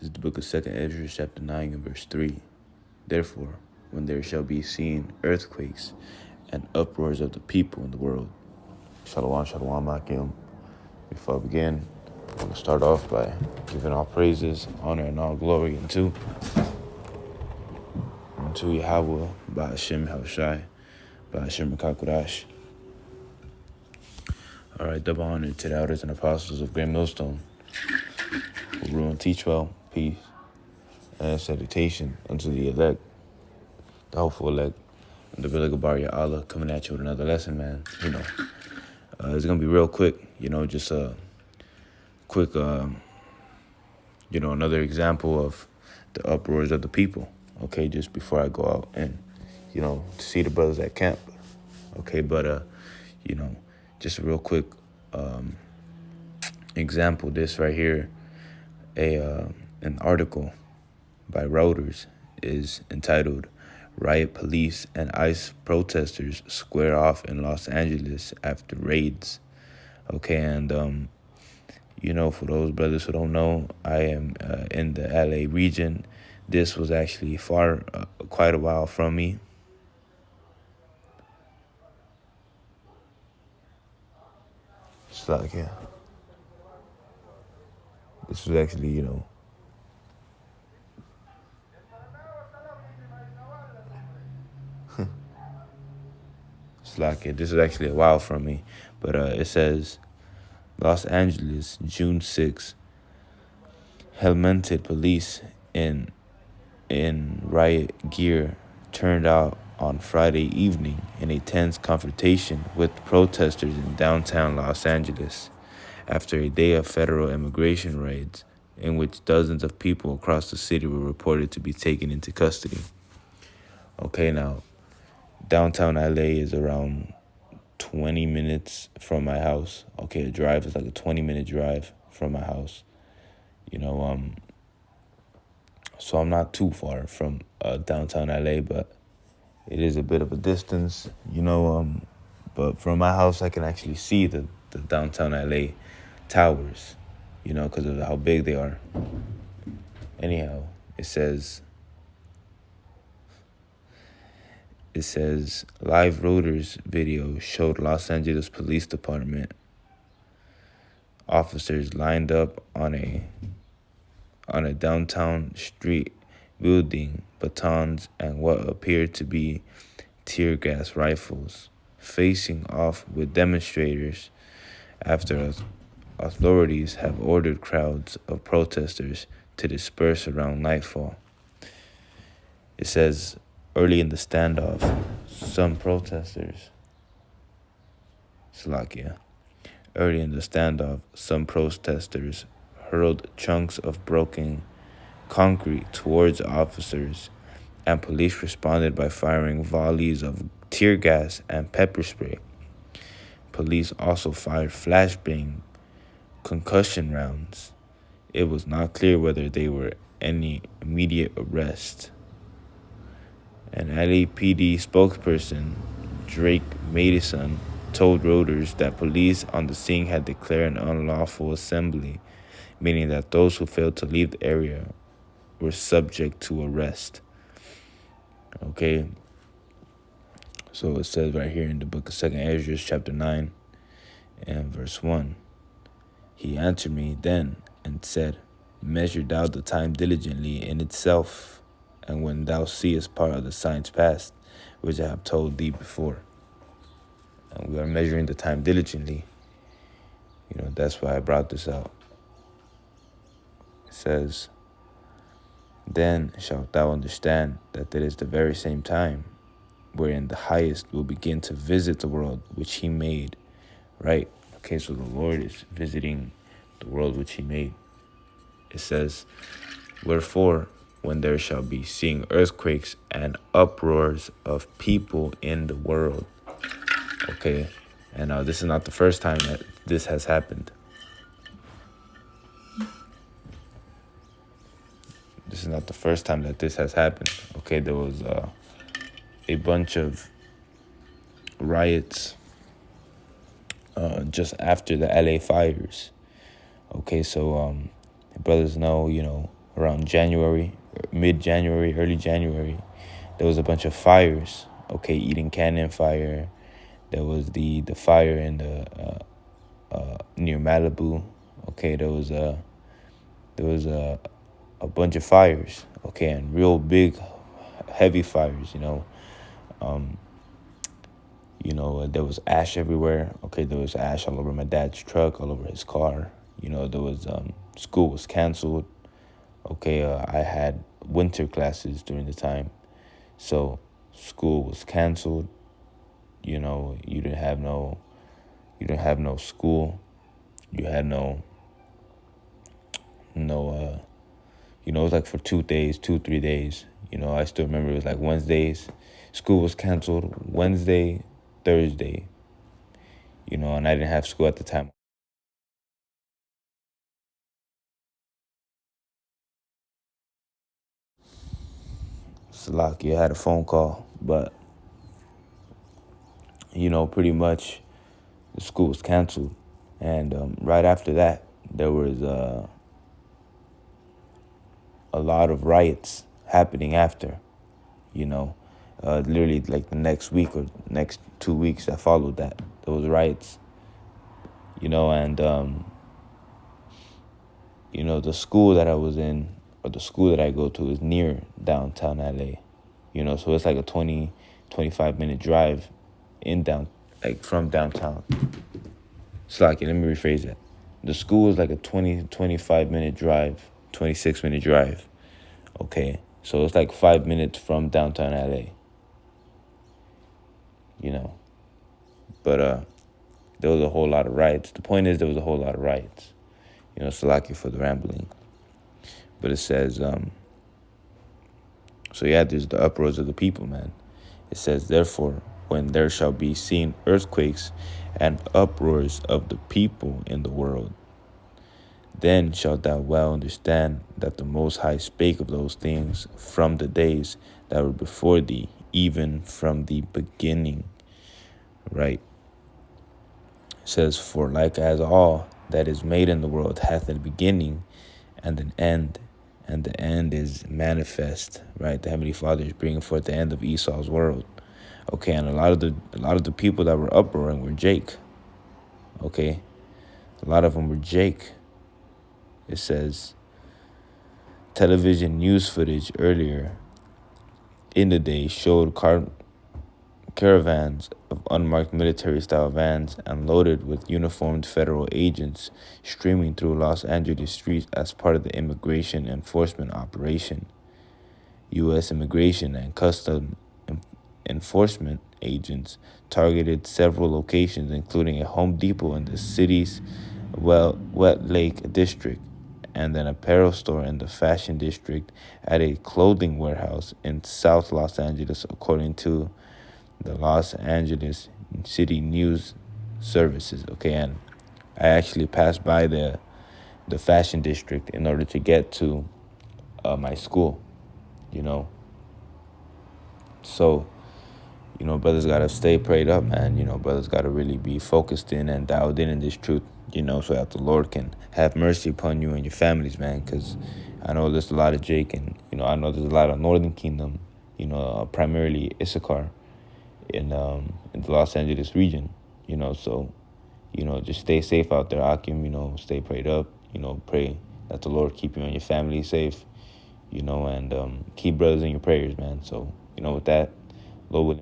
This is the book of 2nd Ezra, chapter 9 and verse 3. Therefore, when there shall be seen earthquakes and uproars of the people in the world. Shalom, shalom, Akim. Before I begin, I'm going to start off by giving all praises, honor, and all glory unto Yahweh, by Hashem Hawashai, by Hashem Kakurash. All right, double honor to the elders and apostles of Great Millstone, who rule and teach well, peace, and salutation unto the elect, the hopeful elect, and the Billy Bar Allah coming at you with another lesson, man. It's going to be real quick, just a quick, another example of the uproars of the people, okay, just before I go out and, to see the brothers at camp, okay, but, just a real quick example, this right here, an article by Reuters is entitled, Riot Police and ICE Protesters Square Off in Los Angeles After Raids. Okay, and, for those brothers who don't know, I am in the LA region. This was actually quite a while from me. It's like, yeah. This was actually, this is actually a while from me. But it says, Los Angeles, June 6. Helmeted police in riot gear turned out on Friday evening in a tense confrontation with protesters in downtown Los Angeles after a day of federal immigration raids in which dozens of people across the city were reported to be taken into custody. Okay, now, downtown LA is around 20 minutes from my house. Okay, a drive is like a 20-minute drive from my house. So I'm not too far from downtown LA, but it is a bit of a distance, but from my house I can actually see the downtown LA towers, because of how big they are. Anyhow, it says live Reuters video showed Los Angeles Police Department officers lined up on a downtown street wielding batons and what appeared to be tear gas rifles, facing off with demonstrators after authorities have ordered crowds of protesters to disperse around nightfall. It says, early in the standoff, some protesters hurled chunks of broken concrete towards officers, and police responded by firing volleys of tear gas and pepper spray. Police also fired flashbang concussion rounds. It was not clear whether there were any immediate arrests. An LAPD spokesperson, Drake Madison, told Reuters that police on the scene had declared an unlawful assembly, meaning that those who failed to leave the area were subject to arrest. Okay, so it says right here in the book of 2nd Ezra, chapter 9 and verse 1. He answered me then and said, measure thou the time diligently in itself, and when thou seest part of the signs past, which I have told thee before. And we are measuring the time diligently. That's why I brought this out. It says, then shalt thou understand that it is the very same time wherein the highest will begin to visit the world which he made. Right? Okay, so the Lord is visiting the world which he made. It says, wherefore, when there shall be seeing earthquakes and uproars of people in the world. Okay, and this is not the first time that this has happened. This is not the first time that this has happened. Okay, there was a bunch of riots just after the LA fires. Okay, so brothers know, around January, mid-January, early January. There was a bunch of fires. Okay, Eden Canyon fire. There was the fire in the near Malibu. Okay, there was a bunch of fires. Okay, and real big, heavy fires. Um, there was ash everywhere. Okay, there was ash all over my dad's truck, all over his car. There was school was canceled. Okay, I had winter classes during the time, so school was canceled. You didn't have no school. You had no. It was like for 2 days, 3 days. I still remember it was like Wednesdays. School was canceled Wednesday, Thursday. And I didn't have school at the time. Salaki, I had a phone call, but pretty much the school was canceled, and right after that, there was a lot of riots happening after. Literally like the next week or next 2 weeks that followed that, there was riots. And the school that I was in, or the school that I go to, is near downtown LA. So it's like a 25 minute drive in down, like from downtown. Slocky, let me rephrase that. The school is like a 25 minute drive, 26-minute drive. Okay, so it's like 5 minutes from downtown LA. You know, but there was a whole lot of riots. The point is, there was a whole lot of riots. Slocky for the rambling. But it says, so yeah, there's the uproars of the people, man. It says, therefore, when there shall be seen earthquakes and uproars of the people in the world, then shalt thou well understand that the Most High spake of those things from the days that were before thee, even from the beginning. Right? It says, for like as all that is made in the world hath a beginning and an end, and the end is manifest. Right? The Heavenly Father is bringing forth the end of Esau's world. Okay, and a lot of the people that were uproaring were Jake. Okay, a lot of them were Jake. It says, television news footage earlier in the day showed caravans of unmarked military-style vans and loaded with uniformed federal agents streaming through Los Angeles streets as part of the immigration enforcement operation. U.S. Immigration and Customs Enforcement agents targeted several locations, including a Home Depot in the city's Wet Lake district, and an apparel store in the Fashion District, at a clothing warehouse in South Los Angeles, according to the Los Angeles City News Services. Okay, and I actually passed by the Fashion District in order to get to my school. So brothers gotta stay prayed up, man. Brothers gotta really be focused in and dialed in this truth, so that the Lord can have mercy upon you and your families, man. Because I know there's a lot of Jake, and I know there's a lot of Northern Kingdom, primarily Issachar in the Los Angeles region, so just stay safe out there, Akim. Stay prayed up, pray that the Lord keep you and your family safe, and keep brothers in your prayers, man. So with that, Lord willing.